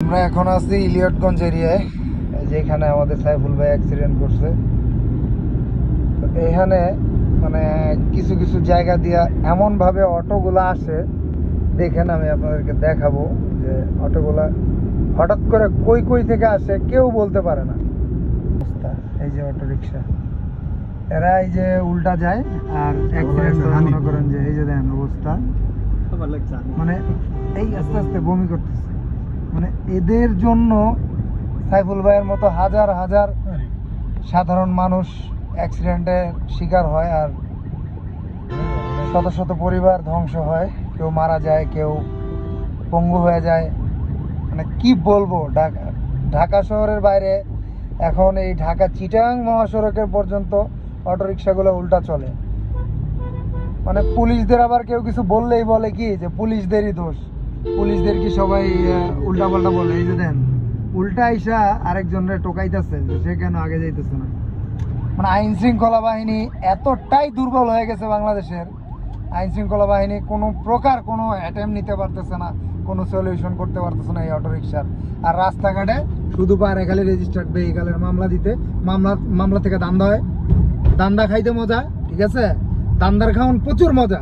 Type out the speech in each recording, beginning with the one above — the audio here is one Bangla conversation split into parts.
আমরা এখন আছি ইলিয়টগঞ্জ এরিয়ায়, যেখানে আমাদের সাইফুল ভাই অ্যাক্সিডেন্ট করছে। তো এখানে মানে কিছু কিছু জায়গা দিয়া এমনভাবে অটোগুলো আসে, দেখেন আমি আপনাদেরকে দেখাবো যে অটোগুলা হঠাৎ করে কই কই থেকে আসে কেউ বলতে পারে না। এই যে অটো রিক্সা, এরা এই যে উল্টা যায় আর অ্যাক্সিডেন্ট মনে করেন যে এই যে দেন অবস্থা, মানে এই আস্তে আস্তে বমি করতেছে। মানে এদের জন্য সাইফুল ভাইয়ের মতো হাজার হাজার সাধারণ মানুষ অ্যাক্সিডেন্টের শিকার হয় আর শত শত পরিবার ধ্বংস হয়, কেউ মারা যায়, কেউ পঙ্গু হয়ে যায়। মানে কি বলবো, ঢাকা শহরের বাইরে এখন এই ঢাকা চিটাগাং মহাসড়কের পর্যন্ত অটোরিকশাগুলো উল্টা চলে। মানে পুলিশদের আবার কেউ কিছু বললেই বলে কি যে পুলিশদেরই দোষ, পুলিশদের কি সবাই উল্টা পাল্টা বলে। এই যে দেন উল্টা আইসা আরেকজনের টোকাইতেছে যে সে কেন আগে যাইতেছে না। মানে আইন শৃঙ্খলা বাহিনী এতটাই দুর্বল হয়ে গেছে বাংলাদেশের, আইন শৃঙ্খলা বাহিনী কোনো প্রকার কোনো অ্যাটেম্প নিতে পারতেছে না, কোনো সলিউশন করতে পারতেছে না এই অটোরিকশার। আর রাস্তাঘাটে শুধু পারে খালি রেজিস্টার্ড ভেহিক্যালের মামলা দিতে, মামলা থেকে দান্দা হয়, দান্দা খাইতে মজা, ঠিক আছে, দান্দার খাওয়ান প্রচুর মজা।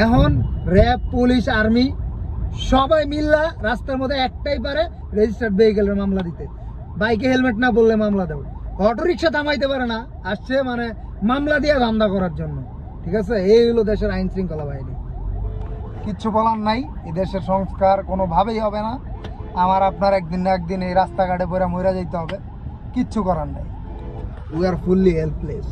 এখন র্যাব, পুলিশ, আর্মি সবাই মিল্লা রাস্তার মধ্যে একটাই পারে রেজিস্টার্ড ভেহিক্যালের মামলা দিতে। বাইকে হেলমেট না বললে মামলা দেবো, অটোরিকশা থামাইতে পারে না, আসছে মানে মামলা দিয়ে ধান্দা করার জন্য, ঠিক আছে। এই হলো দেশের আইন শৃঙ্খলা বাহিনী। কিচ্ছু বলার নাই, এই দেশের সংস্কার কোনোভাবেই হবে না। আমার আপনার একদিন না একদিন এই রাস্তাঘাটে পরে মরে যেতে হবে, কিচ্ছু করার নাই। We are fully helpless.